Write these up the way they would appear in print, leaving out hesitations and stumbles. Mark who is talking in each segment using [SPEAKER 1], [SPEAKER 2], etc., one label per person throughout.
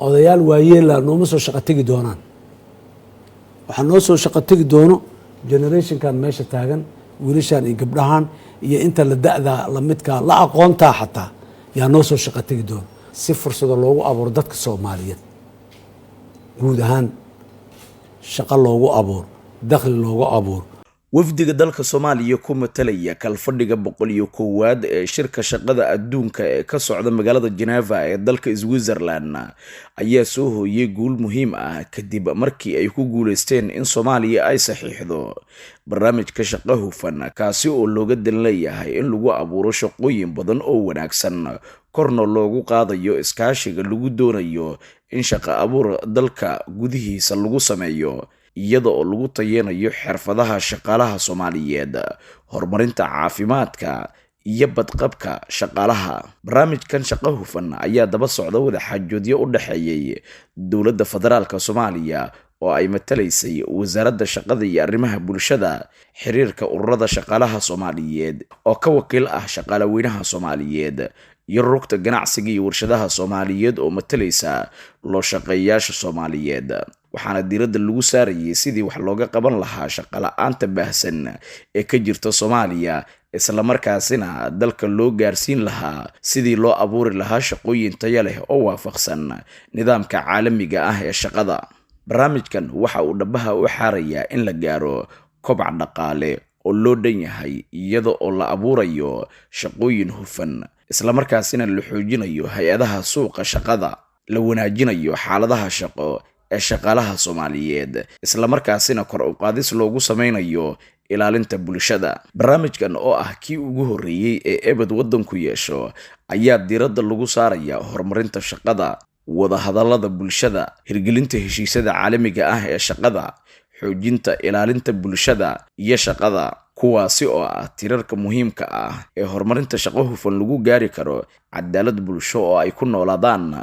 [SPEAKER 1] odayaal waayeela nooma soo shaqo tegi doonaan. waxaa noo soo shaqo tegi doono generationkan meesha taagan, wiilashan iyo gabdhahan iyo inta la da'da la midka la aqoontaa xataa yaa noo soo shaqo tegi doono si fursado loogu abuuro dadka Soomaaliyeed guud ahaan, shaqo loogu abuuro, dakhli loogu abuuro.
[SPEAKER 2] wafdiga dalka Soomaaliya ku matalaya kalfadhiga 101 ee shirka shaqada adduunka ee ka socda magaalada Geneva ee dalka Switzerland ayaa soo hooyay guul muhiim ah kadib markii ay ku guuleysteen in Soomaaliya ay saxiixdo barnaamijka shaqo hufan kaasi oo looga dan leeyahay in lagu abuuro shaqooyin badan oo wanaagsan, korna loogu qaadayo iskaashiga lagu doonayo in shaqo abuur dalka gudihiisa lagu sameeyo iyada oo lagu tayeenayo xirfadaha shaqaalaha Soomaaliyeed, horumarinta caafimaadka iyo badqabka shaqaalaha. barnaamijkan shaqo hufan ayaa daba socda wada xaajoodyo u dhaxeeyay dowladda federaalka Soomaaliya oo ay matalaysay wasaaradda shaqada iyo arrimaha bulshada, xiriirka ururada shaqaalaha Soomaaliyeed oo ka wakiil ah shaqaalaweynaha Soomaaliyeed, iyo rugta ganacsiga iyo warshadaha Soomaaliyeed oo matalaysa loo shaqeeyaasha Soomaaliyeed. waxaana diiradda lagu saarayay sidii wax looga qaban lahaa shaqo la'aanta baahsan ee ka jirta Soomaaliya, isla markaasina dalka loo gaarsiin lahaa sidii loo abuuri lahaa shaqooyin tayo leh oo waafaqsan nidaamka caalamiga ah ee shaqada. barnaamijkan waxa uu dhabaha u xaarayaa in la gaaro kobac dhaqaale oo loo dhan yahay iyada oo la abuurayo shaqooyin hufan, isla markaasina la xoojinayo hay'adaha suuqa shaqada, la wanaajinayo xaaladaha shaqo ee shaqaalaha Soomaaliyeed, isla markaasina kor u qaadis loogu sameynayo ilaalinta bulshada. barnaamijkan oo ah kii ugu horeeyay ee ebed wadanku yeesho ayaa diiradda lagu saaraya horumarinta shaqada, wada hadallada bulshada, hirgelinta heshiisyada caalamiga ah ee shaqada, xoojinta ilaalinta bulshada iyo shaqada, kuwaasi oo ah tirarka muhiimka ah ee horumarinta shaqo hufan lagu gaari karo cadaalad bulsho oo ay ku noolaadaan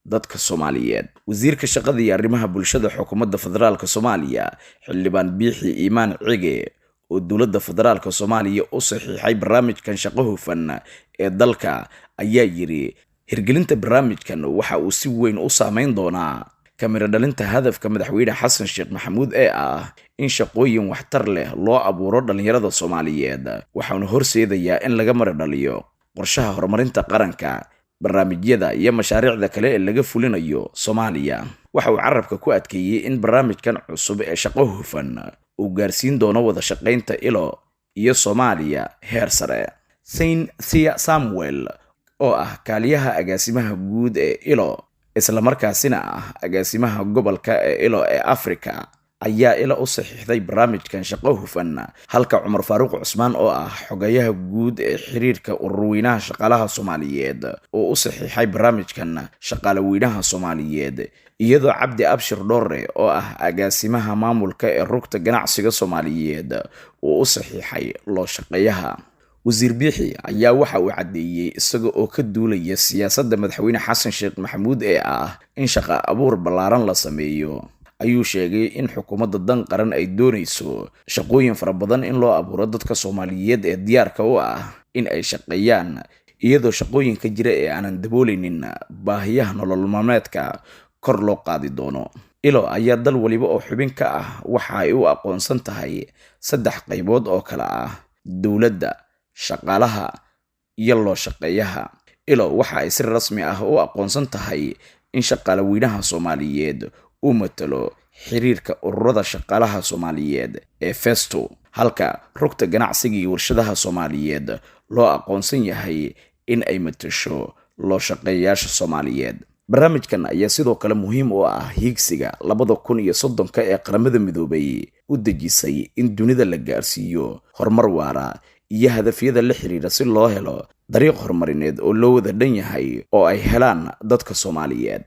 [SPEAKER 2] dadka Soomaaliyeed. wasiirka shaqada iyo arrimaha bulshada xukuumadda federaalka Soomaaliya xildhibaan Biixi Iimaan Cige oo dowladda federaalka Soomaaliya u saxiixay barnaamijkan shaqo hufan ee dalka ayaa yiri hirgelinta barnaamijkan waxa uu si weyn u saameyn doonaa kamira dhalinta hadafka madaxweyne Xasan Sheekh Maxamuud ee ah in shaqooyin waxtar leh loo abuuro dhalinyarada Soomaaliyeed, waxaana horseedayaa in laga mara dhaliyo qorshaha horumarinta qaranka, barnaamijyada iyo mashaariicda kale ee laga fulinayo Soomaaliya. waxa uu carabka ku adkeeyay in barnaamijkan cusub ee shaqo hufan uu gaarsiin doono wada shaqaynta ILO iyo Soomaaliya heer sare. Saint Thea Samuel oo ah kaaliyaha agaasimaha guud ee ILO, isla markaasina ah agaasimaha gobolka ee ILO ee Afrika, ayaa ILO u saxiixday barnaamijkan shaqo hufan, halka Cumar Faaruq Cusmaan oo ah xogayaha guud ee xiriirka ururweynaha shaqaalaha Soomaaliyeed oo u saxiixay barnaamijkan shaqaalaweynaha Soomaaliyeed, iyadoo Cabdi Abshir Dhoore oo ah agaasimaha maamulka ee rugta ganacsiga Soomaaliyeed oo u saxiixay loo shaqeeyaha. wasiir Biixi ayaa waxa uu cadeeyay isaga oo ka duulaya siyaasadda madaxweyne Xasan Sheekh Maxamuud ee ah in shaqo abuur ballaaran la sameeyo. ayuu sheegay in xukuumadda dan qaran ay doonayso shaqooyin fara badan in loo abuuro dadka Soomaaliyeed ee diyaarka u ah in ay shaqeeyaan, iyadoo shaqooyinka jira ee aanan dabooleynin baahiyaha nolol maalmeedka kor loo qaadi doono. ILO ayaa dal waliba oo xubin ka ah waxa ay u aqoonsan tahay 3 qaybood oo kala ah dowladda, shaqaalaha iyo loo shaqeeyaha. ILO waxa ay si rasmi ah u aqoonsan tahay in shaqaalaweynaha Soomaaliyeed uu matalo xiriirka ururada shaqaalaha Soomaaliyeed ee Festo, halka rugta ganacsiga iyo warshadaha Soomaaliyeed loo aqoonsan yahay in ay matasho loo shaqeeyaasha Soomaaliyeed. barnaamijkan ayaa sidoo kale muhiim u ah hiigsiga 2030 ee qaramada midoobay u dejisay in dunida la gaarsiiyo horumar waara iyo hadafyada la xiriira si loo helo dariiq horumarineed oo loo wada dhan yahay oo ay helaan dadka Soomaaliyeed.